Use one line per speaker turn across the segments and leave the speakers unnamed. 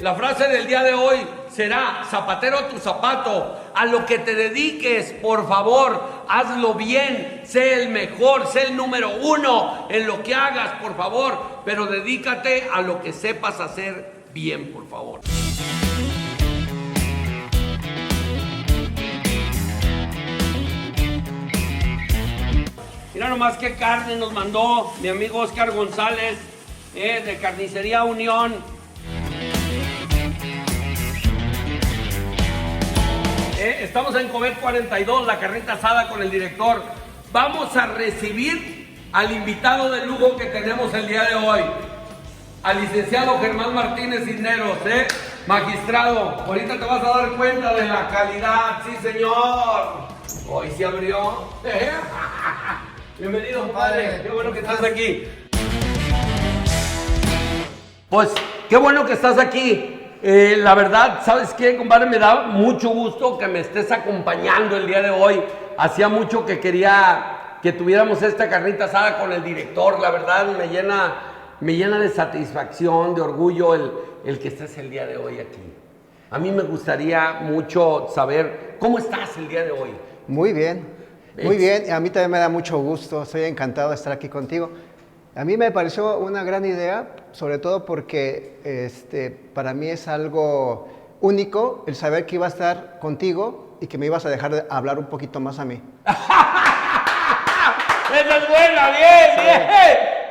La frase del día de hoy será: zapatero a tu zapato. A lo que te dediques, por favor, hazlo bien, sé el mejor, sé el número uno en lo que hagas, por favor, pero dedícate a lo que sepas hacer bien, por favor. Mira nomás qué carne nos mandó mi amigo Oscar González, de Carnicería Unión. Estamos en Covet 42, la carnita asada con el director. Vamos a recibir al invitado de lujo que tenemos el día de hoy, al licenciado Germán Martínez Cisneros, magistrado. Ahorita te vas a dar cuenta de la calidad, sí señor. Hoy se abrió. Bienvenido, compadre. Qué bueno que estás aquí. Pues, qué bueno que estás aquí. La verdad, ¿sabes qué, compadre? Me da mucho gusto que me estés acompañando el día de hoy. Hacía mucho que quería que tuviéramos esta carnita asada con el director. La verdad, me llena de satisfacción, de orgullo el que estés el día de hoy aquí. A mí me gustaría mucho saber cómo estás el día de hoy.
Muy bien, muy bien. A mí también me da mucho gusto. Estoy encantado de estar aquí contigo. A mí me pareció una gran idea, sobre todo porque para mí es algo único el saber que iba a estar contigo y que me ibas a dejar de hablar un poquito más a mí.
¡Esa es buena! ¡Bien, bien!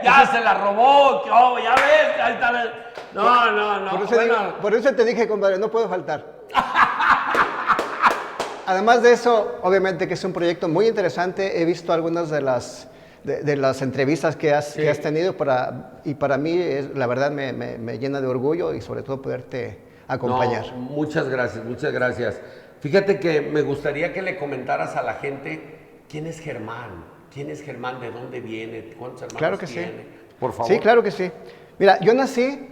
Ya se la robó, ya ves, ahí está. No.
Por eso te dije, compadre, no puedo faltar. Además de eso, obviamente que es un proyecto muy interesante. He visto algunas de las entrevistas que has tenido y para mí, la verdad, me llena de orgullo y sobre todo poderte acompañar.
No, muchas gracias. Fíjate que me gustaría que le comentaras a la gente quién es Germán. ¿Quién es Germán? ¿De dónde viene? ¿Cuántos hermanos
claro que
tiene?
Sí.
Por favor.
Sí, claro que sí. Mira, yo nací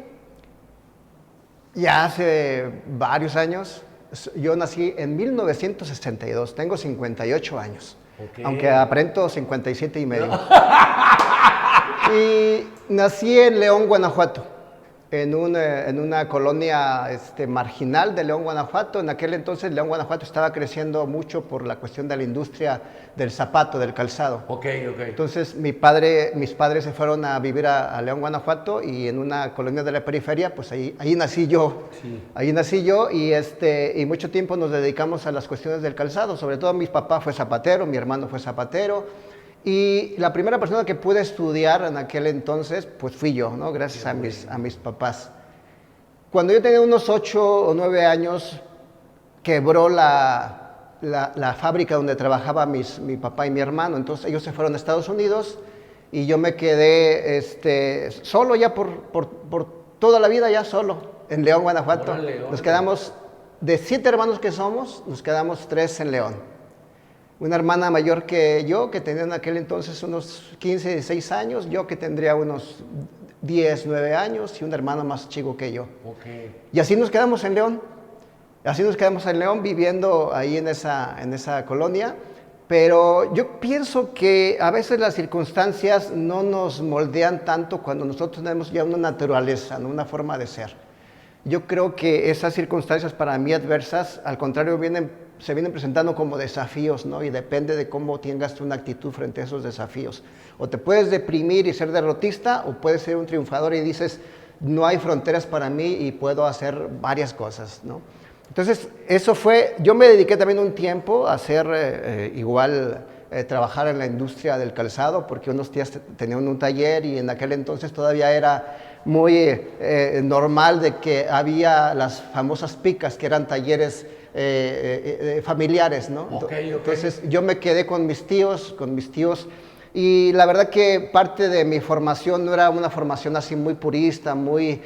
ya hace varios años. Yo nací en 1962, tengo 58 años. Okay. Aunque aparento 57 y medio. Y nací en León, Guanajuato, en una colonia marginal de León, Guanajuato. En aquel entonces León, Guanajuato estaba creciendo mucho por la cuestión de la industria del zapato, del calzado.
Okay.
Entonces mis padres se fueron a vivir a León, Guanajuato, y en una colonia de la periferia, pues ahí nací yo. Sí. Ahí nací yo y mucho tiempo nos dedicamos a las cuestiones del calzado. Sobre todo mi papá fue zapatero, mi hermano fue zapatero. Y la primera persona que pude estudiar en aquel entonces, pues fui yo, ¿no? Gracias a mis papás. Cuando yo tenía unos 8 o 9 años, quebró la fábrica donde trabajaba mi papá y mi hermano. Entonces ellos se fueron a Estados Unidos y yo me quedé solo ya por toda la vida, ya solo, en León, Guanajuato. Nos quedamos, de 7 hermanos que somos, nos quedamos 3 en León. Una hermana mayor que yo, que tenía en aquel entonces unos 15, 16 años, yo que tendría unos 10, 9 años, y un hermano más chico que yo. Okay. Y así nos quedamos en León. Viviendo ahí en esa colonia. Pero yo pienso que a veces las circunstancias no nos moldean tanto cuando nosotros tenemos ya una naturaleza, ¿no? Una forma de ser. Yo creo que esas circunstancias para mí adversas, al contrario, se vienen presentando como desafíos, ¿no? Y depende de cómo tengas una actitud frente a esos desafíos. O te puedes deprimir y ser derrotista, o puedes ser un triunfador y dices, no hay fronteras para mí y puedo hacer varias cosas, ¿no? Entonces, yo me dediqué también un tiempo a hacer trabajar en la industria del calzado, porque unos días tenía un taller y en aquel entonces todavía era muy normal de que había las famosas picas, que eran talleres familiares, ¿no? Okay. Entonces yo me quedé con mis tíos, y la verdad que parte de mi formación no era una formación así muy purista, muy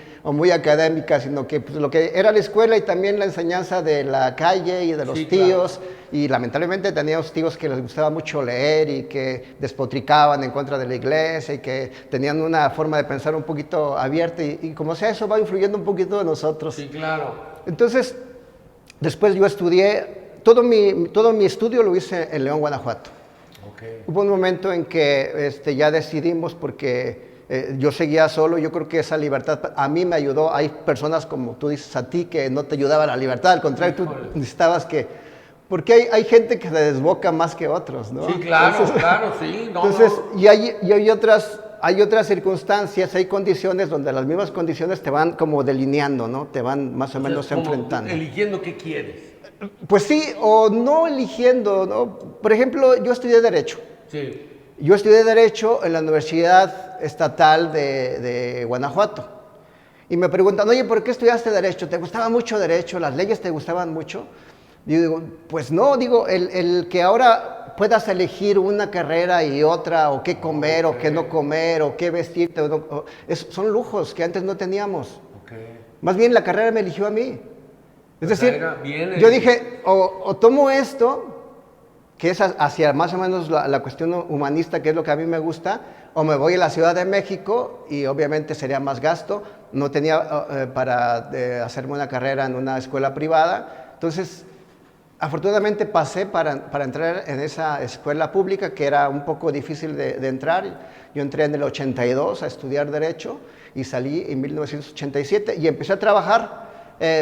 académica, sino que pues, lo que era la escuela y también la enseñanza de la calle y de los tíos. Claro. Y lamentablemente teníamos tíos que les gustaba mucho leer y que despotricaban en contra de la iglesia y que tenían una forma de pensar un poquito abierta y como sea, eso va influyendo un poquito en nosotros.
Sí, claro.
Entonces, después yo estudié, todo mi estudio lo hice en León, Guanajuato. Okay. Hubo un momento en que ya decidimos, porque yo seguía solo. Yo creo que esa libertad a mí me ayudó. Hay personas como tú dices a ti que no te ayudaba la libertad, al contrario, tú necesitabas que... Porque hay gente que se desboca más que otros, ¿no?
Sí, claro, entonces, claro, sí. No,
entonces, no. Y hay otras circunstancias, hay condiciones donde las mismas condiciones te van como delineando, ¿no? Te van más o menos enfrentando.
Eligiendo qué quieres.
Pues sí, o no eligiendo, ¿no? Por ejemplo, yo estudié Derecho.
Sí.
Yo estudié Derecho en la Universidad Estatal de Guanajuato. Y me preguntan, oye, ¿por qué estudiaste Derecho? ¿Te gustaba mucho Derecho? ¿Las leyes te gustaban mucho? Yo digo, pues no, digo, el que ahora puedas elegir una carrera y otra, o qué comer, o qué no comer, o qué vestirte, son lujos que antes no teníamos. Más bien la carrera me eligió a mí. Es decir, yo dije, o tomo esto, que es hacia más o menos la cuestión humanista, que es lo que a mí me gusta, o me voy a la Ciudad de México y obviamente sería más gasto. No tenía para hacerme una carrera en una escuela privada. Entonces, afortunadamente pasé para entrar en esa escuela pública, que era un poco difícil de entrar. Yo entré en el 82 a estudiar Derecho y salí en 1987 y empecé a trabajar.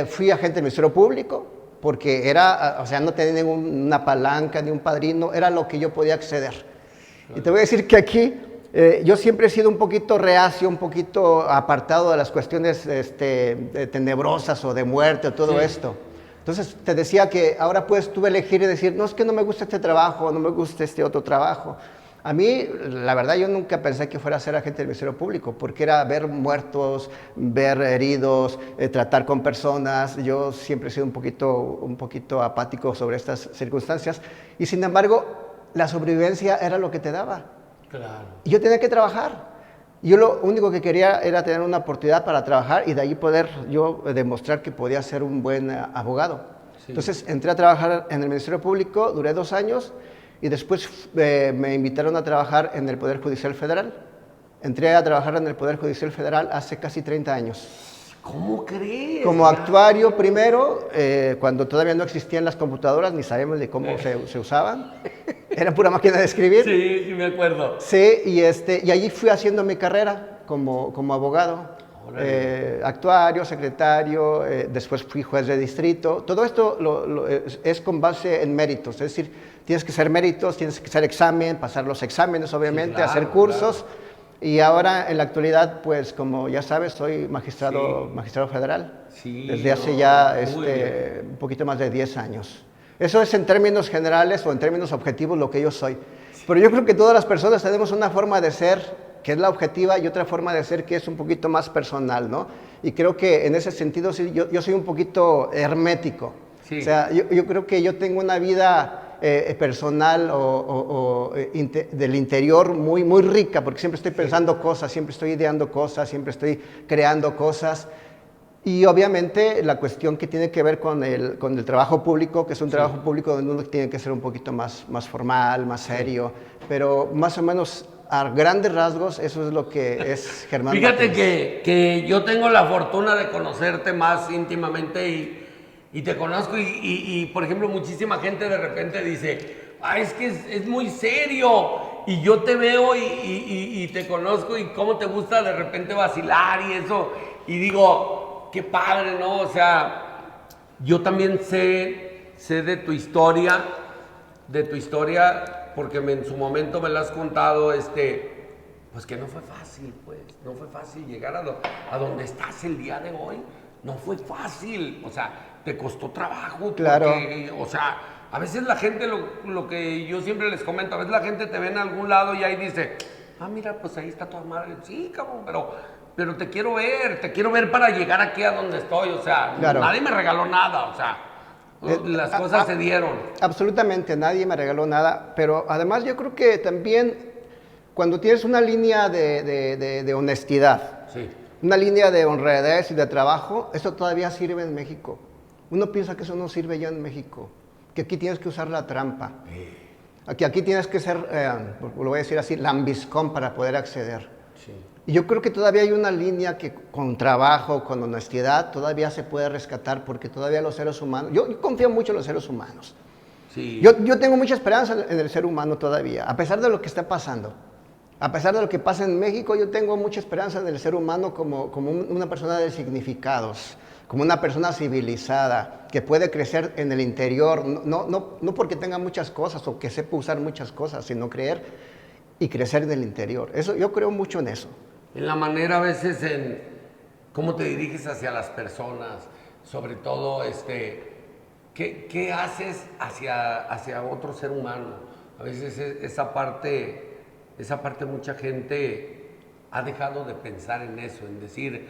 Fui agente del Ministerio Público porque era, o sea, no tenía ninguna palanca ni un padrino, era lo que yo podía acceder. Y te voy a decir que aquí yo siempre he sido un poquito reacio, un poquito apartado de las cuestiones tenebrosas o de muerte o todo esto. Entonces te decía que ahora puedes tú elegir y decir, no, es que no me gusta este trabajo, no me gusta este otro trabajo. A mí, la verdad, yo nunca pensé que fuera a ser agente del Ministerio Público, porque era ver muertos, ver heridos, tratar con personas. Yo siempre he sido un poquito apático sobre estas circunstancias. Y sin embargo, la sobrevivencia era lo que te daba.
Claro.
Y yo tenía que trabajar. Yo lo único que quería era tener una oportunidad para trabajar y de ahí poder yo demostrar que podía ser un buen abogado. Sí. Entonces entré a trabajar en el Ministerio Público, duré 2 años y después me invitaron a trabajar en el Poder Judicial Federal. Entré a trabajar en el Poder Judicial Federal hace casi 30 años.
¿Cómo crees?
Como actuario primero, cuando todavía no existían las computadoras, ni sabíamos de cómo se usaban. Era pura máquina de escribir.
Sí, sí me acuerdo.
Sí, y allí fui haciendo mi carrera como abogado. Actuario, secretario, después fui juez de distrito. Todo esto es con base en méritos, es decir, tienes que hacer méritos, tienes que hacer examen, pasar los exámenes, obviamente, sí, claro, hacer cursos. Claro. Y ahora, en la actualidad, pues, como ya sabes, soy magistrado federal. Sí, desde hace ya un poquito más de 10 años. Eso es en términos generales o en términos objetivos lo que yo soy. Pero yo creo que todas las personas tenemos una forma de ser que es la objetiva y otra forma de ser que es un poquito más personal, ¿no? Y creo que en ese sentido sí, yo soy un poquito hermético. Sí. O sea, yo creo que yo tengo una vida personal del interior muy, muy rica, porque siempre estoy pensando cosas, siempre estoy ideando cosas, siempre estoy creando cosas. Y obviamente la cuestión que tiene que ver con el trabajo público, que es un trabajo público donde uno tiene que ser un poquito más formal, más serio, pero más o menos a grandes rasgos eso es lo que es Germán
Fíjate
Martínez.
que yo tengo la fortuna de conocerte más íntimamente y te conozco y, por ejemplo, muchísima gente de repente dice, es que es muy serio, y yo te veo y te conozco y cómo te gusta de repente vacilar y eso, y digo, qué padre, ¿no? O sea, yo también sé de tu historia, porque en su momento me la has contado, pues que no fue fácil, pues, no fue fácil llegar a donde estás el día de hoy, no fue fácil, o sea, te costó trabajo,
claro.
Porque, o sea, a veces la gente, lo que yo siempre les comento, a veces la gente te ve en algún lado y ahí dice, mira, pues ahí está tu madre, sí, cabrón, pero te quiero ver para llegar aquí a donde estoy, o sea, claro. Nadie me regaló nada, o sea, las cosas se dieron.
Absolutamente, nadie me regaló nada, pero además yo creo que también cuando tienes una línea de honestidad, sí, una línea de honradez y de trabajo, eso todavía sirve en México. Uno piensa que eso no sirve ya en México, que aquí tienes que usar la trampa, aquí tienes que ser, lo voy a decir así, lambiscón para poder acceder. Sí. Y yo creo que todavía hay una línea que con trabajo, con honestidad, todavía se puede rescatar, porque todavía los seres humanos, yo confío mucho en los seres humanos. Sí. Yo tengo mucha esperanza en el ser humano todavía, a pesar de lo que está pasando. A pesar de lo que pasa en México, yo tengo mucha esperanza en el ser humano como una persona de significados, como una persona civilizada, que puede crecer en el interior, no porque tenga muchas cosas o que sepa usar muchas cosas, sino creer y crecer en el interior. Eso, yo creo mucho en eso.
En la manera a veces en cómo te diriges hacia las personas, sobre todo ¿qué haces hacia otro ser humano? A veces esa parte mucha gente ha dejado de pensar en eso, en decir,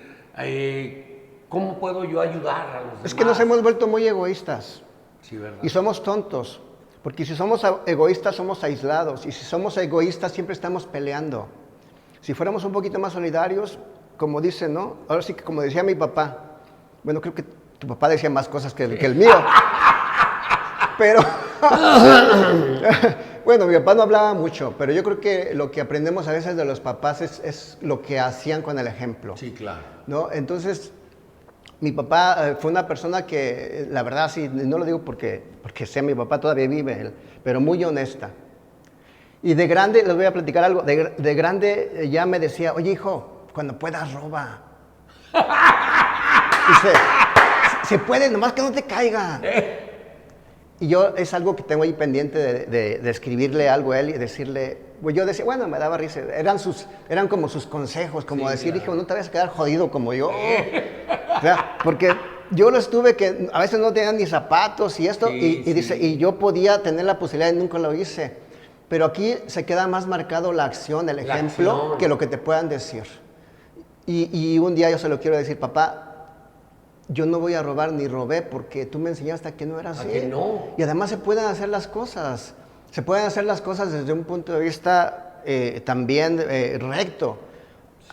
¿cómo puedo yo ayudar a los demás?
Es que nos hemos vuelto muy egoístas.
Sí, ¿verdad?
Y somos tontos, porque si somos egoístas somos aislados, y si somos egoístas siempre estamos peleando. Si fuéramos un poquito más solidarios, como dicen, ¿no? Ahora sí que como decía mi papá, bueno, creo que tu papá decía más cosas que el mío, pero... Bueno, mi papá no hablaba mucho, pero yo creo que lo que aprendemos a veces de los papás es lo que hacían con el ejemplo.
Sí, claro.
¿No? Entonces, mi papá fue una persona que, la verdad, sí, no lo digo porque sea mi papá, todavía vive él, pero muy honesta. Y de grande, les voy a platicar algo, de grande ya me decía, oye hijo, cuando puedas roba. Dice, se puede, nomás que no te caiga. Y yo es algo que tengo ahí pendiente de escribirle algo a él y decirle, pues yo decía, bueno, me daba risa, eran como sus consejos, como sí, decir, hijo, no te vayas a quedar jodido como yo. O sea, porque yo los tuve que, a veces no tenían ni zapatos y esto, y dice, y yo podía tener la posibilidad y nunca lo hice. Pero aquí se queda más marcado la acción, el ejemplo, que lo que te puedan decir. Y un día yo se lo quiero decir, papá, yo no voy a robar ni robé porque tú me enseñaste a que no era así.
¿A que no?
Y además se pueden hacer las cosas. Se pueden hacer las cosas desde un punto de vista también recto.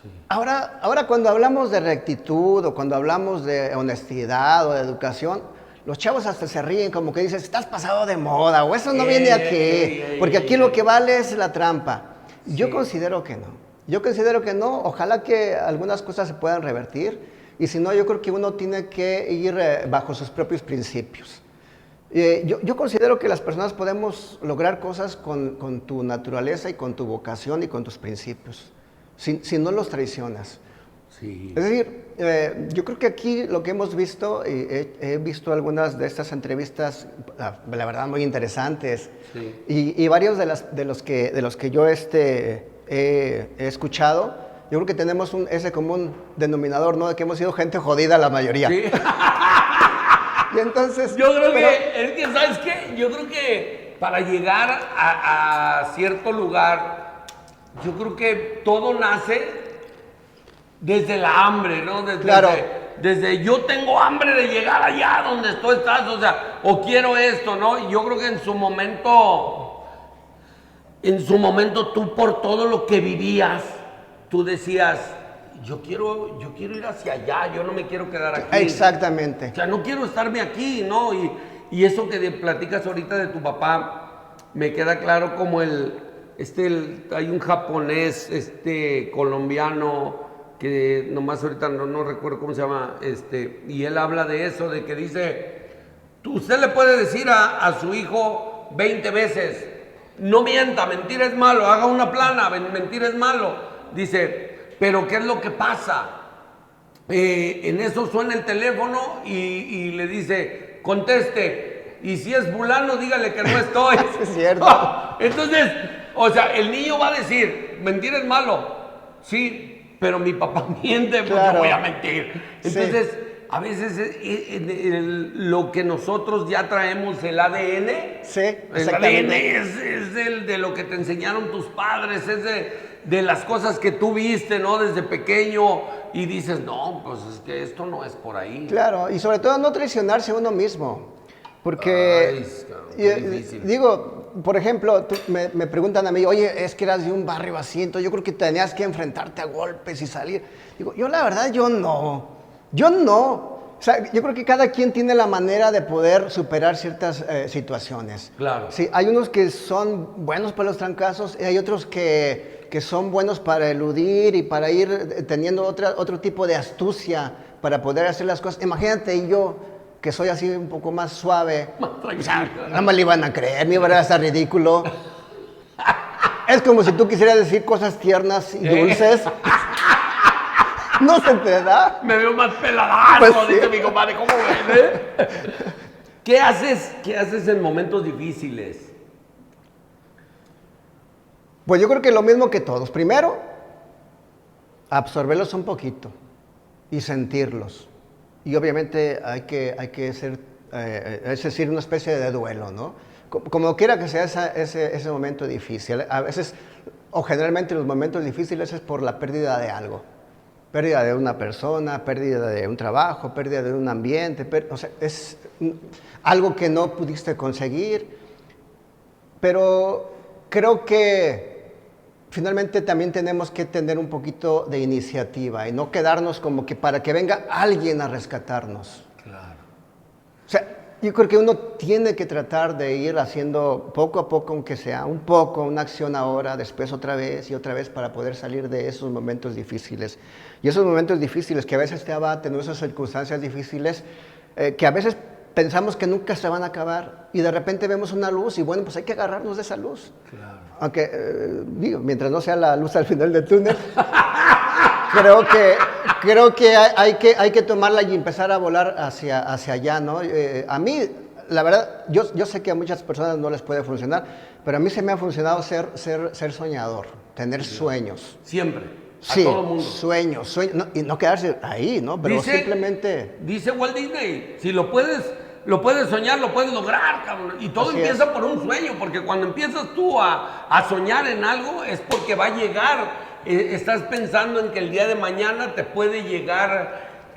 Sí. Ahora cuando hablamos de rectitud o cuando hablamos de honestidad o de educación, los chavos hasta se ríen como que dicen, estás pasado de moda o eso no viene aquí. Porque aquí lo que vale es la trampa. Sí. Yo considero que no. Yo considero que no. Ojalá que algunas cosas se puedan revertir. Y si no, yo creo que uno tiene que ir bajo sus propios principios. Yo considero que las personas podemos lograr cosas con tu naturaleza y con tu vocación y con tus principios, si no los traicionas. Sí. Es decir, yo creo que aquí lo que hemos visto, he visto algunas de estas entrevistas, la verdad, muy interesantes, sí. y varios de los que yo he escuchado. Yo creo que tenemos ese común denominador, ¿no? De que hemos sido gente jodida la mayoría. Sí. Y entonces...
Yo creo que, ¿sabes qué? Yo creo que para llegar a cierto lugar, yo creo que todo nace desde la hambre, ¿no? Desde yo tengo hambre de llegar allá donde tú estás, o sea, o quiero esto, ¿no? Y yo creo que en su momento tú por todo lo que vivías, tú decías, yo quiero ir hacia allá, yo no me quiero quedar aquí.
Exactamente.
O sea, no quiero estarme aquí, ¿no? Y eso que platicas ahorita de tu papá, me queda claro como hay un japonés, colombiano, que nomás ahorita no recuerdo cómo se llama, y él habla de eso, de que dice, usted le puede decir a su hijo 20 veces, no mienta, mentir es malo, haga una plana, mentir es malo. Dice, pero ¿qué es lo que pasa? En eso suena el teléfono y le dice, conteste. Y si es fulano, dígale que no estoy.
Es cierto.
Entonces, o sea, el niño va a decir, mentir es malo. Sí, pero mi papá miente, pues yo voy a mentir. Entonces, sí. A veces lo que nosotros ya traemos, el ADN.
Sí,
el ADN es de lo que te enseñaron tus padres, es de las cosas que tú viste, ¿no? Desde pequeño, y dices, no, pues es que esto no es por ahí.
Claro, y sobre todo no traicionarse a uno mismo, porque, digo, por ejemplo, me preguntan a mí, oye, es que eras de un barrio así, entonces yo creo que tenías que enfrentarte a golpes y salir. Digo, yo la verdad, yo no. O sea, yo creo que cada quien tiene la manera de poder superar ciertas situaciones.
Claro.
Sí, hay unos que son buenos para los trancazos y hay otros que son buenos para eludir y para ir teniendo otro tipo de astucia para poder hacer las cosas. Imagínate yo, que soy así un poco más suave, o sea, no me lo iban a creer, me iba a estar ridículo. Es como si tú quisieras decir cosas tiernas y dulces. No se te da.
Me veo más peladazo,
Pues sí.
dice mi compadre, ¿cómo ven, ¿Qué haces en momentos difíciles?
Pues yo creo que lo mismo que todos. Primero, absorberlos un poquito y sentirlos. Y obviamente hay que ser, es decir, una especie de duelo, ¿no? Como quiera que sea ese momento difícil. A veces, o generalmente los momentos difíciles es por la pérdida de algo. Pérdida de una persona, pérdida de un trabajo, pérdida de un ambiente. O sea, es algo que no pudiste conseguir. Pero creo que finalmente también tenemos que tener un poquito de iniciativa y no quedarnos como que para que venga alguien a rescatarnos.
Claro.
O sea, yo creo que uno tiene que tratar de ir haciendo poco a poco, aunque sea un poco, una acción ahora, después otra vez y otra vez para poder salir de esos momentos difíciles. Y esos momentos difíciles que a veces te abaten, o esas circunstancias difíciles, que a veces pensamos que nunca se van a acabar y de repente vemos una luz y bueno, pues hay que agarrarnos de esa luz.
Claro.
Aunque, digo, mientras no sea la luz al final del túnel, creo que hay que tomarla y empezar a volar hacia allá, ¿no? A mí, la verdad, yo sé que a muchas personas no les puede funcionar, pero a mí se me ha funcionado ser soñador, tener sueños.
Siempre.
Sí,
a todo mundo.
sueños, no, y no quedarse ahí, ¿no? Pero simplemente...
Dice Walt Disney, si lo puedes soñar, lo puedes lograr, cabrón. Y todo
Así
empieza
es.
por un sueño, porque cuando empiezas tú a soñar en algo, es porque va a llegar. Estás pensando en que el día de mañana te puede llegar.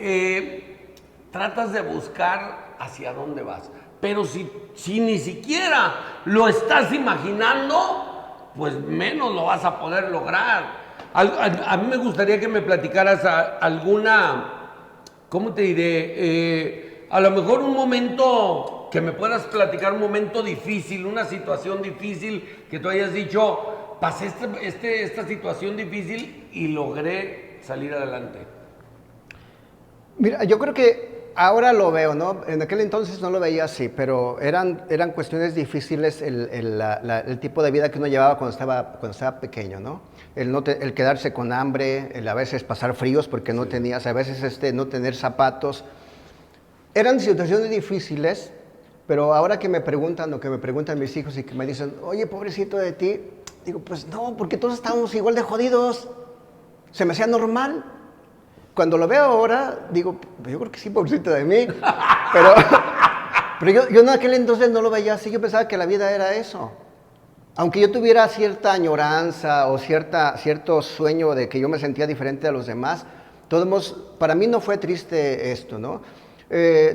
Tratas de buscar hacia dónde vas. Pero si ni siquiera lo estás imaginando, pues menos lo vas a poder lograr. A mí me gustaría que me platicaras alguna, ¿cómo te diré? A lo mejor un momento, que me puedas platicar un momento difícil, una situación difícil que tú hayas dicho, pasé esta situación difícil y logré salir adelante.
Mira, yo creo que ahora lo veo, ¿no? En aquel entonces no lo veía así, pero eran cuestiones difíciles el tipo de vida que uno llevaba cuando estaba pequeño, ¿no? El quedarse con hambre, el a veces pasar fríos porque no tenías, a veces no tener zapatos. Eran situaciones difíciles, pero ahora que me preguntan, o que me preguntan mis hijos y que me dicen, oye, pobrecito de ti, digo, pues no, porque todos estábamos igual de jodidos. Se me hacía normal. Cuando lo veo ahora, digo, yo creo que sí, pobrecito de mí, pero yo en aquel entonces no lo veía así, yo pensaba que la vida era eso. Aunque yo tuviera cierta añoranza o cierto sueño de que yo me sentía diferente a los demás, para mí no fue triste esto, ¿no?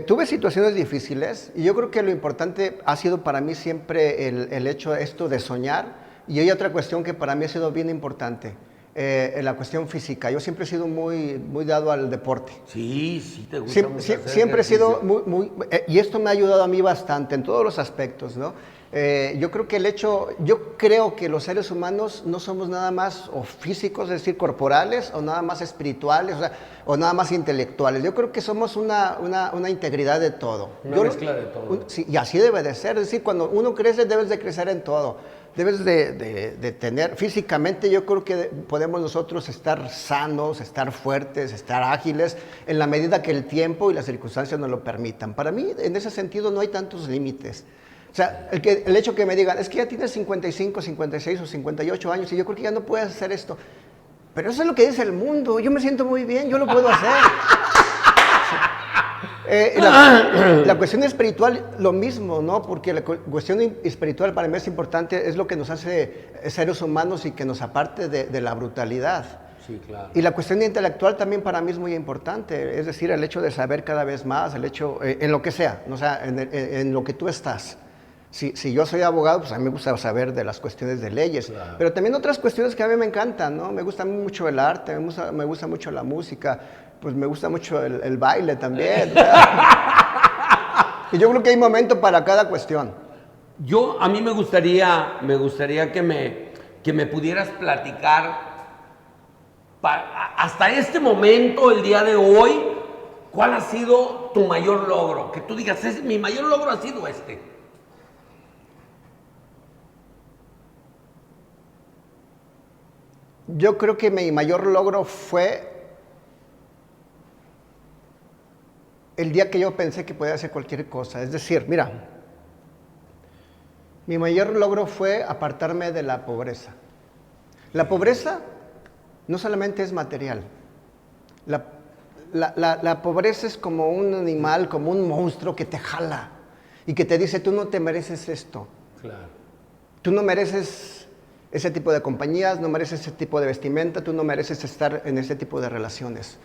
Tuve situaciones difíciles y yo creo que lo importante ha sido para mí siempre el hecho esto de soñar, y hay otra cuestión que para mí ha sido bien importante. La cuestión física. Yo siempre he sido muy dado al deporte.
Sí, te gusta mucho hacer
siempre he sido
ejercicio.
y esto me ha ayudado a mí bastante en todos los aspectos, ¿no? Yo creo que los seres humanos no somos nada más o físicos, es decir, corporales, o nada más espirituales, o nada más intelectuales. Yo creo que somos una integridad de todo.
Una mezcla de todo.
Sí, y así debe de ser. Es decir, cuando uno crece, debes de crecer en todo. Debes de tener, físicamente yo creo que podemos nosotros estar sanos, estar fuertes, estar ágiles, en la medida que el tiempo y las circunstancias nos lo permitan. Para mí, en ese sentido, no hay tantos límites. O sea, el hecho que me digan, es que ya tienes 55, 56 o 58 años y yo creo que ya no puedes hacer esto. Pero eso es lo que dice el mundo, yo me siento muy bien, yo lo puedo hacer. La cuestión espiritual, lo mismo, ¿no? Porque la cuestión espiritual para mí es importante, es lo que nos hace seres humanos y que nos aparte de la brutalidad.
Sí, claro.
Y la cuestión intelectual también para mí es muy importante, es decir, el hecho de saber cada vez más, el hecho, en lo que sea, o sea, en lo que tú estás. Si yo soy abogado, pues a mí me gusta saber de las cuestiones de leyes,
Claro.
pero también otras cuestiones que a mí me encantan, ¿no? Me gusta mucho el arte, me gusta mucho la música, pues me gusta mucho el baile también. Y yo creo que hay momento para cada cuestión.
A mí me gustaría que me pudieras platicar hasta este momento, el día de hoy, ¿cuál ha sido tu mayor logro? Que tú digas, mi mayor logro ha sido este.
Yo creo que mi mayor logro fue el día que yo pensé que podía hacer cualquier cosa. Es decir, mira, mi mayor logro fue apartarme de la pobreza. La pobreza no solamente es material. La pobreza es como un animal, como un monstruo que te jala y que te dice, tú no te mereces esto.
Claro.
Tú no mereces ese tipo de compañías, no mereces ese tipo de vestimenta, tú no mereces estar en ese tipo de relaciones.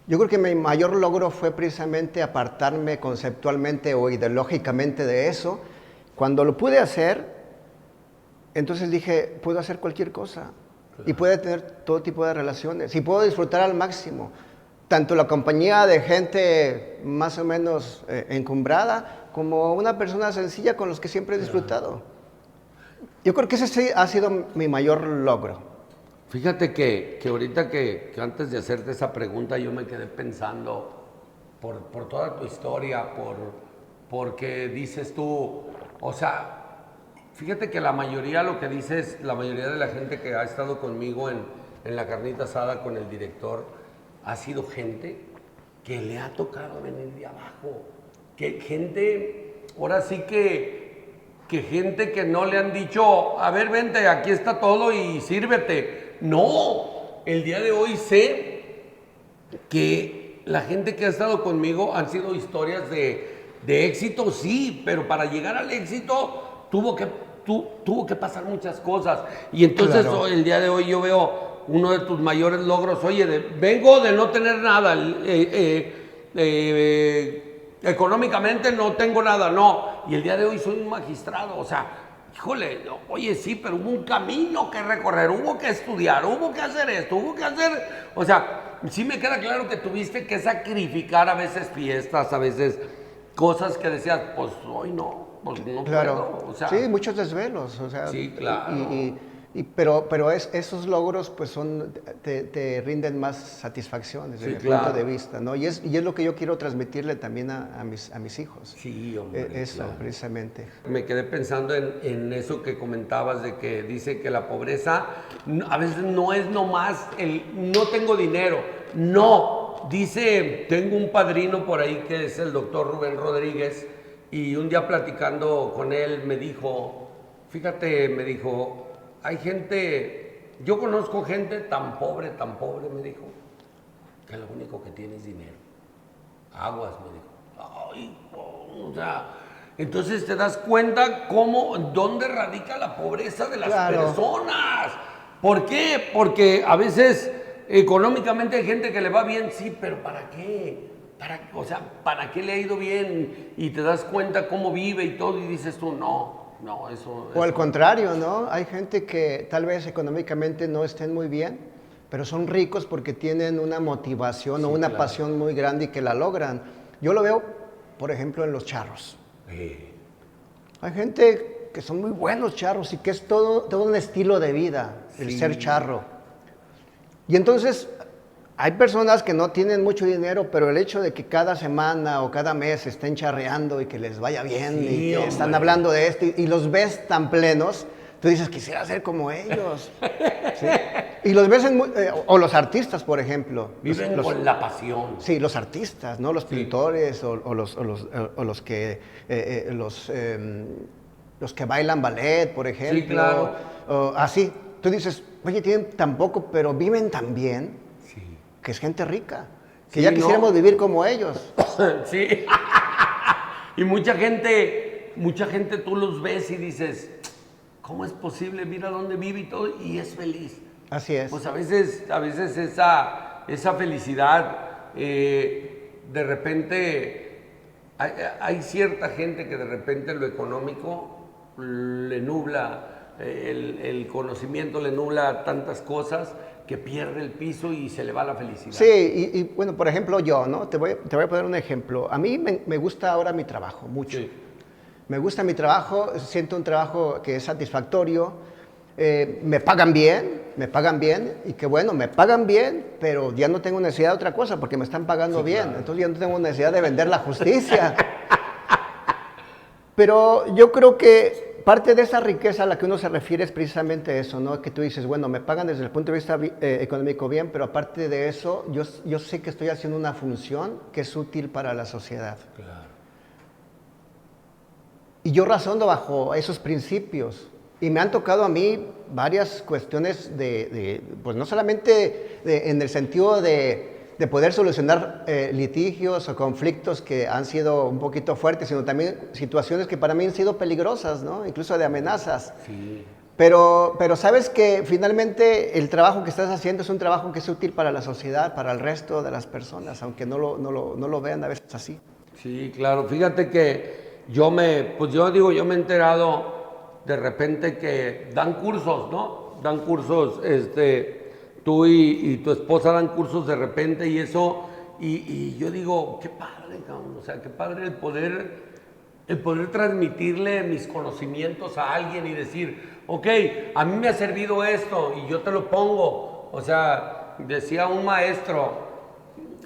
Yo creo que mi mayor logro fue precisamente apartarme conceptualmente o ideológicamente de eso. Cuando lo pude hacer, entonces dije, puedo hacer cualquier cosa. Claro. Y puedo tener todo tipo de relaciones. Y puedo disfrutar al máximo. Tanto la compañía de gente más o menos encumbrada, como una persona sencilla con los que siempre he disfrutado. Yo creo que ese sí ha sido mi mayor logro.
Fíjate que ahorita que antes de hacerte esa pregunta yo me quedé pensando por toda tu historia, porque dices tú, o sea, fíjate que la mayoría, lo que dices, la mayoría de la gente que ha estado conmigo en la carnita asada con el director, ha sido gente que le ha tocado venir de abajo, que gente, ahora sí que gente que no le han dicho, a ver, vente, aquí está todo y sírvete. No, el día de hoy sé que la gente que ha estado conmigo han sido historias de éxito, sí, pero para llegar al éxito tuvo que pasar muchas cosas. Y entonces claro, el día de hoy yo veo uno de tus mayores logros, oye, vengo de no tener nada, económicamente no tengo nada, no, y el día de hoy soy un magistrado, o sea, híjole, oye, sí, pero hubo un camino que recorrer, hubo que estudiar, hubo que hacer esto, hubo que hacer, o sea, sí me queda claro que tuviste que sacrificar a veces fiestas, a veces cosas que decías, pues hoy no, pues no
claro,
puedo, o sea.
Sí, muchos desvelos, o sea.
Sí, claro.
Pero esos logros pues te rinden más satisfacción desde mi punto de vista, ¿no? Y es lo que yo quiero transmitirle también a mis hijos.
Sí, hombre.
Eso, claro, precisamente.
Me quedé pensando en eso que comentabas de que dice que la pobreza a veces no es nomás el no tengo dinero, no. Dice, tengo un padrino por ahí que es el doctor Rubén Rodríguez y un día platicando con él me dijo, fíjate, me dijo, hay gente, yo conozco gente tan pobre, me dijo, que lo único que tiene es dinero. Aguas, me dijo. Ay, o sea, entonces te das cuenta dónde radica la pobreza de las personas. ¿Por qué? Porque a veces económicamente hay gente que le va bien, sí, pero ¿para qué? ¿Para qué le ha ido bien? Y te das cuenta cómo vive y todo y dices tú, no, eso...
O al contrario, ¿no? Hay gente que tal vez económicamente no estén muy bien, pero son ricos porque tienen una motivación o una pasión muy grande y que la logran. Yo lo veo, por ejemplo, en los charros. Hay gente que son muy buenos charros y que es todo un estilo de vida, el ser charro. Y entonces hay personas que no tienen mucho dinero, pero el hecho de que cada semana o cada mes estén charreando y que les vaya bien y que están hablando de esto y los ves tan plenos, tú dices, quisiera ser como ellos. ¿Sí? Y los ves o los artistas, por ejemplo.
Viven con la pasión.
Sí, los artistas, ¿no? Los pintores o los que bailan ballet, por ejemplo.
Sí, claro.
Así. Tú dices, oye, tienen tan poco, pero viven tan bien. Que es gente rica, que ya quisiéramos vivir como ellos.
Sí. Y mucha gente tú los ves y dices, ¿cómo es posible? Mira dónde vive y todo, y es feliz.
Así es.
Pues a veces esa felicidad, de repente, hay cierta gente que de repente lo económico le nubla, el conocimiento le nubla tantas cosas, que pierde el piso y se le va la felicidad.
Sí, y bueno, por ejemplo yo, ¿no? Te voy a poner un ejemplo. A mí me gusta ahora mi trabajo, mucho. Sí. Me gusta mi trabajo, siento un trabajo que es satisfactorio, me pagan bien, y que bueno, me pagan bien, pero ya no tengo necesidad de otra cosa porque me están pagando bien. Claro. Entonces ya no tengo necesidad de vender la justicia. Pero yo creo que parte de esa riqueza a la que uno se refiere es precisamente eso, ¿no? Que tú dices, bueno, me pagan desde el punto de vista económico bien, pero aparte de eso, yo sé que estoy haciendo una función que es útil para la sociedad.
Claro.
Y yo razono bajo esos principios. Y me han tocado a mí varias cuestiones pues no solamente en el sentido de poder solucionar litigios o conflictos que han sido un poquito fuertes, sino también situaciones que para mí han sido peligrosas, ¿no? Incluso de amenazas.
Sí.
Pero sabes que finalmente el trabajo que estás haciendo es un trabajo que es útil para la sociedad, para el resto de las personas, aunque no lo vean a veces así.
Sí, claro. Fíjate que yo me he enterado de repente que dan cursos, ¿no? Dan cursos, tú y tu esposa dan cursos de repente y eso, y yo digo, qué padre, cabrón, o sea, qué padre el poder transmitirle mis conocimientos a alguien y decir, ok, a mí me ha servido esto y yo te lo pongo. O sea, decía un maestro,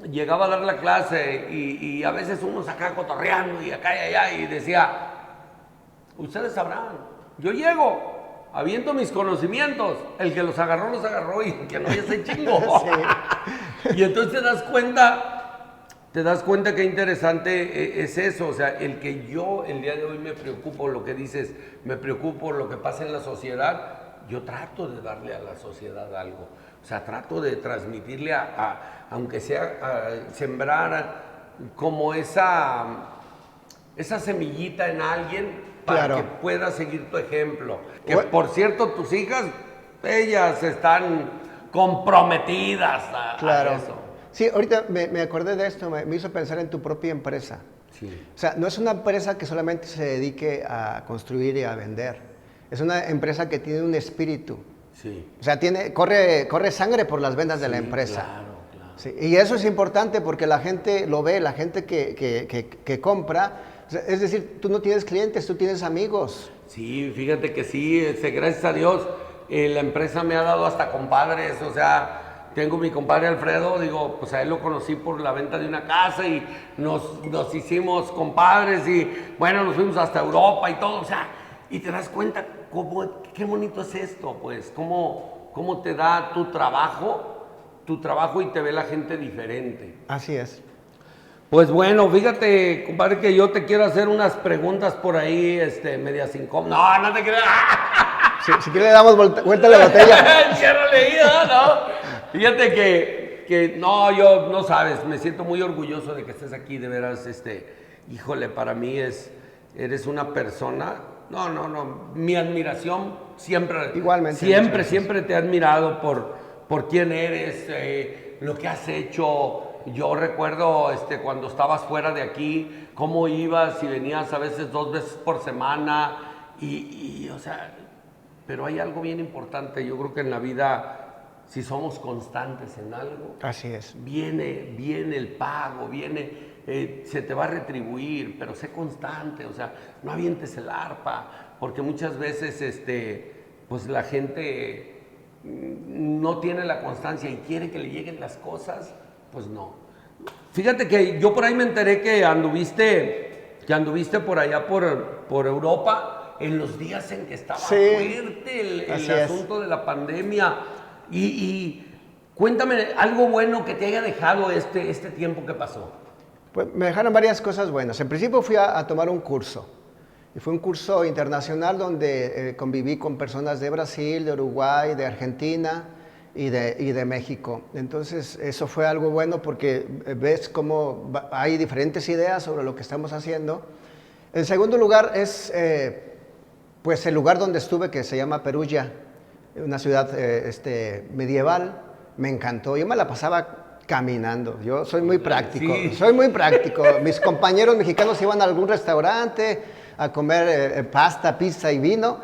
llegaba a dar la clase y a veces uno se acaba cotorreando y acá y allá y decía, ustedes sabrán, yo llego, aviento mis conocimientos, el que los agarró y el que no ya se chingó. Sí. Y entonces te das cuenta qué interesante es eso, o sea, el que yo el día de hoy me preocupo, lo que dices, me preocupo por lo que pasa en la sociedad, yo trato de darle a la sociedad algo, o sea, trato de transmitirle aunque sea a sembrar como esa semillita en alguien, para
claro,
que pueda seguir tu ejemplo. Que por cierto, tus hijas, ellas están comprometidas
claro.
a eso.
Sí, ahorita me acordé de esto, me hizo pensar en tu propia empresa.
Sí.
O sea, no es una empresa que solamente se dedique a construir y a vender. Es una empresa que tiene un espíritu.
Sí.
O sea, corre sangre por las venas de la empresa.
Claro.
Sí, y eso es importante porque la gente lo ve, la gente que compra. Es decir, tú no tienes clientes, tú tienes amigos.
Sí, fíjate que sí, gracias a Dios, la empresa me ha dado hasta compadres, o sea, tengo mi compadre Alfredo, digo, pues a él lo conocí por la venta de una casa y nos hicimos compadres y bueno, nos fuimos hasta Europa y todo, o sea, y te das cuenta qué bonito es esto, pues, cómo te da tu trabajo y te ve la gente diferente.
Así es.
Pues bueno, fíjate, compadre, que yo te quiero hacer unas preguntas por ahí, medias incómodas. No te creas.
Si quiere le damos vuelta a la botella.
Cierro leído, ¿no? Fíjate que no, yo, no sabes, me siento muy orgulloso de que estés aquí, de veras, híjole, para mí eres una persona, no, mi admiración siempre.
Igualmente.
Siempre te he admirado por quién eres, lo que has hecho. Yo recuerdo cuando estabas fuera de aquí, cómo ibas y venías a veces 2 veces por semana y o sea, pero hay algo bien importante, yo creo que en la vida, si somos constantes en algo,
así es.
Viene el pago, se te va a retribuir, pero sé constante, o sea, no avientes el arpa, porque muchas veces, pues la gente no tiene la constancia y quiere que le lleguen las cosas. Pues no. Fíjate que yo por ahí me enteré que anduviste por allá por Europa en los días en que estaba fuerte el asunto de la pandemia. Y cuéntame algo bueno que te haya dejado este tiempo que pasó.
Pues me dejaron varias cosas buenas. En principio fui a tomar un curso. Y fue un curso internacional donde conviví con personas de Brasil, de Uruguay, de Argentina y de México. Entonces eso fue algo bueno porque ves cómo hay diferentes ideas sobre lo que estamos haciendo. En segundo lugar es pues el lugar donde estuve, que se llama Perugia, una ciudad medieval. Me encantó, yo me la pasaba caminando, yo soy muy práctico, Mis compañeros mexicanos iban a algún restaurante a comer pasta, pizza y vino.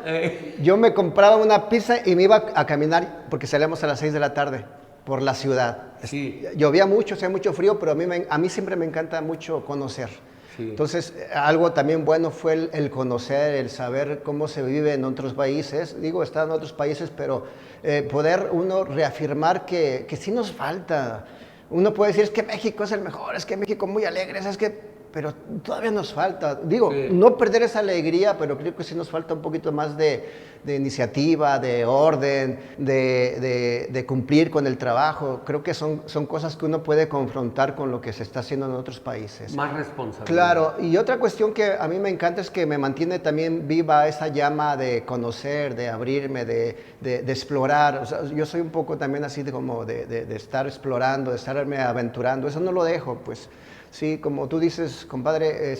Yo me compraba una pizza y me iba a caminar porque salíamos a las 6 de la tarde por la ciudad.
Sí.
Llovía mucho, hacía mucho frío, pero a mí siempre me encanta mucho conocer. Sí. Entonces, algo también bueno fue el conocer, el saber cómo se vive en otros países. Digo, he estado en otros países, pero poder uno reafirmar que sí nos falta. Uno puede decir, es que México es el mejor, es que México muy alegre, es que pero todavía nos falta. Digo,
Sí.
no perder esa alegría, pero creo que sí nos falta un poquito más de iniciativa, de orden, de cumplir con el trabajo. Creo que son cosas que uno puede confrontar con lo que se está haciendo en otros países.
Más responsabilidad.
Claro, y otra cuestión que a mí me encanta es que me mantiene también viva esa llama de conocer, de abrirme, de explorar. O sea, yo soy un poco también así de estar explorando, de estarme aventurando. Eso no lo dejo, pues. Sí, como tú dices, compadre,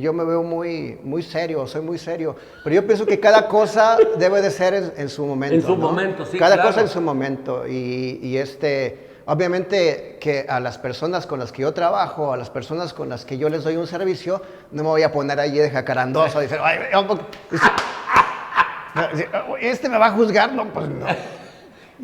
yo me veo muy serio, soy muy serio, pero yo pienso que cada cosa debe de ser en su momento.
En su
¿no?
momento, sí,
Cada
claro.
cosa en su momento. Obviamente que a las personas con las que yo trabajo, a las personas con las que yo les doy un servicio, no me voy a poner ahí de jacarandoso, a decir, "Ay, me va a juzgar", no, pues no.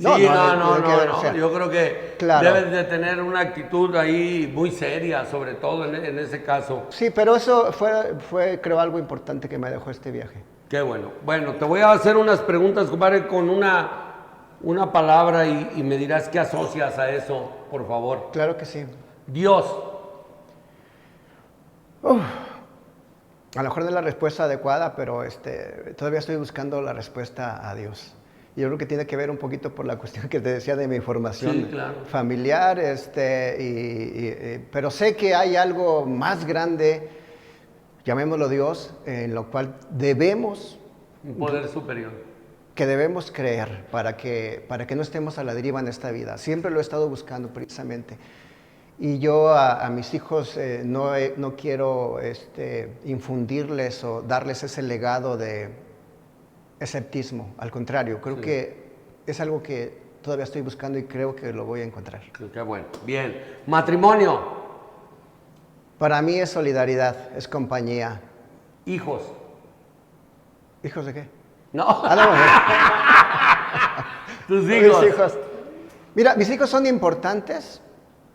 Sí, no,
o sea,
yo creo que
claro.
debes de tener una actitud ahí muy seria, sobre todo en ese caso.
Sí, pero eso fue, creo, algo importante que me dejó este viaje.
Qué bueno. Bueno, te voy a hacer unas preguntas, compadre, con una palabra y me dirás qué asocias a eso, por favor.
Claro que sí.
Dios.
A lo mejor no es la respuesta adecuada, pero todavía estoy buscando la respuesta a Dios. Yo creo que tiene que ver un poquito por la cuestión que te decía de mi formación
Sí, claro.
familiar, pero sé que hay algo más grande, llamémoslo Dios, en lo cual
Un poder superior.
debemos creer para que no estemos a la deriva en esta vida. Siempre lo he estado buscando precisamente. Y yo a mis hijos no quiero infundirles o darles ese legado de escepticismo. Al contrario, creo que es algo que todavía estoy buscando y creo que lo voy a encontrar.
Qué bueno. Bien. Matrimonio.
Para mí es solidaridad, es compañía.
Hijos.
¿Hijos de qué?
No. Tus hijos.
Mis hijos. Mira, mis hijos son importantes.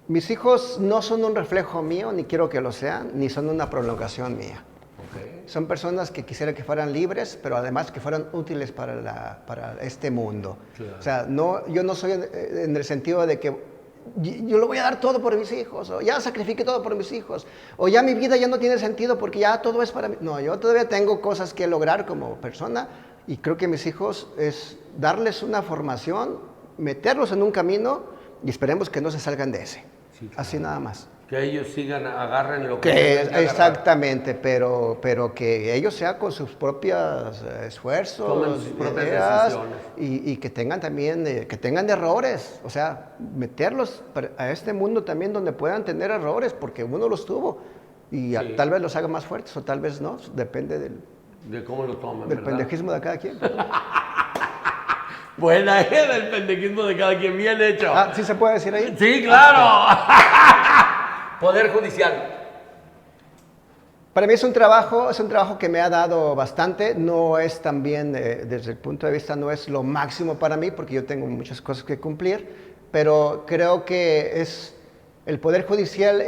Mis hijos no son un reflejo mío, ni quiero que lo sean, ni son una prolongación mía.
Okay.
Son personas que quisiera que fueran libres, pero además que fueran útiles para este mundo.
Claro.
O sea, yo no soy en el sentido de que yo lo voy a dar todo por mis hijos, o ya sacrifiqué todo por mis hijos, o ya mi vida ya no tiene sentido porque ya todo es para mí. No, yo todavía tengo cosas que lograr como persona y creo que mis hijos es darles una formación, meterlos en un camino y esperemos que no se salgan de ese. Sí, claro. Así nada más.
Que ellos agarren lo
exactamente, pero que ellos sean con sus propios esfuerzos,
tomen sus propias decisiones.
Y que tengan también, que tengan errores, o sea, meterlos a este mundo también donde puedan tener errores, porque uno los tuvo, y tal vez los haga más fuertes o tal vez no, depende
de cómo lo tomen,
del
¿verdad?
pendejismo de cada quien.
Buena, del pendejismo de cada quien, bien hecho.
¿Sí se puede decir ahí?
Sí, claro. Poder judicial.
Para mí es un trabajo que me ha dado bastante. No es también, desde el punto de vista, no es lo máximo para mí, porque yo tengo muchas cosas que cumplir, pero creo que el Poder Judicial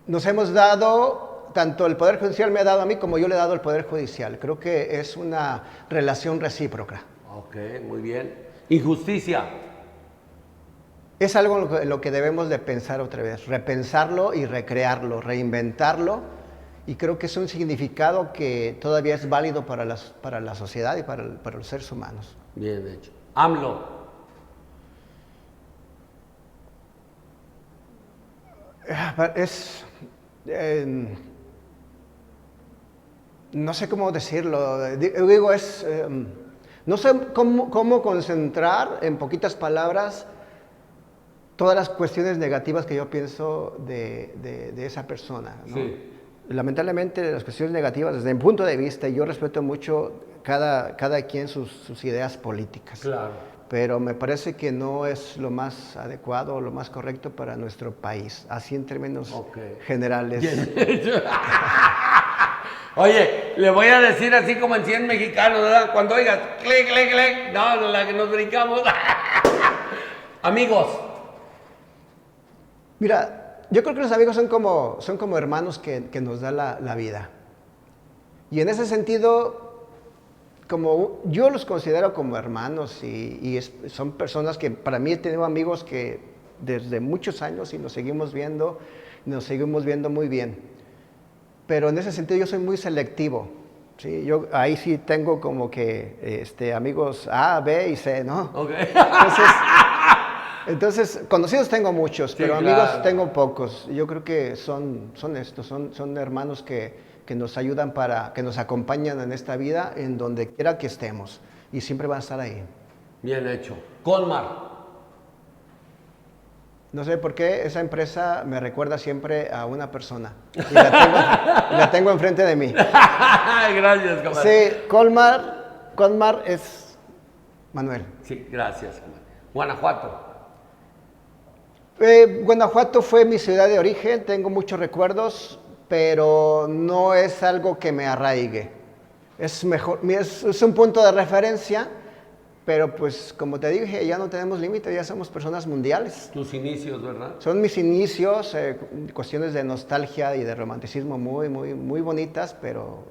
nos hemos dado, tanto el Poder Judicial me ha dado a mí como yo le he dado al Poder Judicial. Creo que es una relación recíproca.
Ok, muy bien. Injusticia.
Es algo en lo que debemos de pensar otra vez, repensarlo y recrearlo, reinventarlo, y creo que es un significado que todavía es válido para la sociedad y para los seres humanos.
Bien hecho. AMLO.
No sé cómo decirlo, digo, no sé cómo concentrar en poquitas palabras todas las cuestiones negativas que yo pienso de esa persona, ¿no?
Sí.
Lamentablemente las cuestiones negativas, desde mi punto de vista, y yo respeto mucho cada quien sus ideas políticas.
Claro.
Pero me parece que no es lo más adecuado o lo más correcto para nuestro país, así en términos generales.
Oye, le voy a decir así como en 100 mexicanos, ¿verdad? Cuando oigas, clic, clic, clic, no, la que nos brincamos. Amigos.
Mira, yo creo que los amigos son como hermanos que nos da la vida. Y en ese sentido, yo los considero como hermanos y son personas que para mí he tenido amigos que desde muchos años y nos seguimos viendo nos seguimos viendo muy bien. Pero en ese sentido yo soy muy selectivo. Sí, yo ahí sí tengo como que amigos A, B y C, ¿no?
Okay.
Entonces, conocidos tengo muchos,
Sí,
pero
claro.
amigos tengo pocos. Yo creo que son hermanos que nos ayudan que nos acompañan en esta vida, en donde quiera que estemos. Y siempre van a estar ahí.
Bien hecho. Colmar.
No sé por qué esa empresa me recuerda siempre a una persona. Y la tengo enfrente de mí.
Gracias, compadre.
Sí, Colmar es Manuel.
Sí, gracias, compadre. Guanajuato.
Guanajuato fue mi ciudad de origen, tengo muchos recuerdos, pero no es algo que me arraigue. Es un punto de referencia, pero pues como te dije, ya no tenemos límites, ya somos personas mundiales.
Tus inicios, ¿verdad?
Son mis inicios, cuestiones de nostalgia y de romanticismo muy, muy, muy bonitas, pero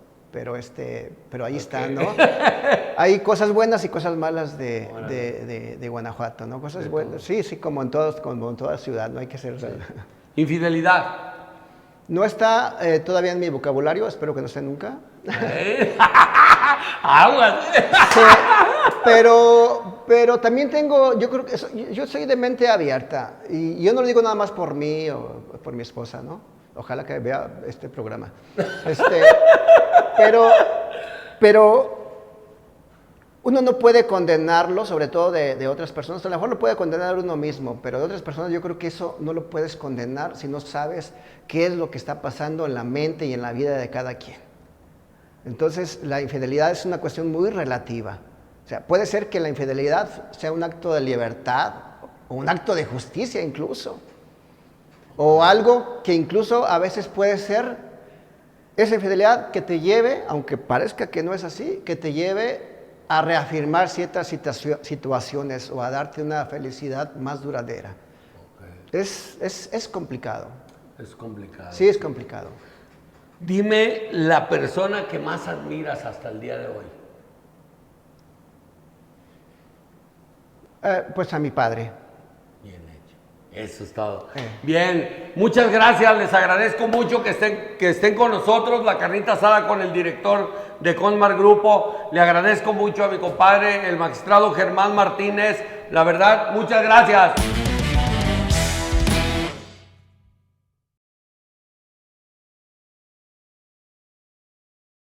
ahí están, ¿no? Hay cosas buenas y cosas malas de Guanajuato, ¿no? Cosas buenas, sí, como en toda ciudad, no hay que ser... Sí.
Infidelidad.
No está todavía en mi vocabulario, espero que no esté nunca.
Aguas.
Sí, pero también tengo, yo creo que yo soy de mente abierta, y yo no lo digo nada más por mí o por mi esposa, ¿no? Ojalá que vea este programa. Pero uno no puede condenarlo, sobre todo de otras personas. A lo mejor lo puede condenar uno mismo, pero de otras personas yo creo que eso no lo puedes condenar si no sabes qué es lo que está pasando en la mente y en la vida de cada quien. Entonces, la infidelidad es una cuestión muy relativa. O sea, puede ser que la infidelidad sea un acto de libertad o un acto de justicia incluso. O algo que incluso a veces puede ser esa infidelidad que te lleve, aunque parezca que no es así, que te lleve a reafirmar ciertas situaciones o a darte una felicidad más duradera. Okay. Es complicado.
Es complicado.
Sí, es complicado.
Dime la persona que más admiras hasta el día de hoy.
Pues a mi padre.
Bien hecho. Eso es todo. Bien, muchas gracias. Les agradezco mucho que estén con nosotros. La carnita asada con el director de Colmar Grupo. Le agradezco mucho a mi compadre, el magistrado Germán Martínez. La verdad, muchas gracias.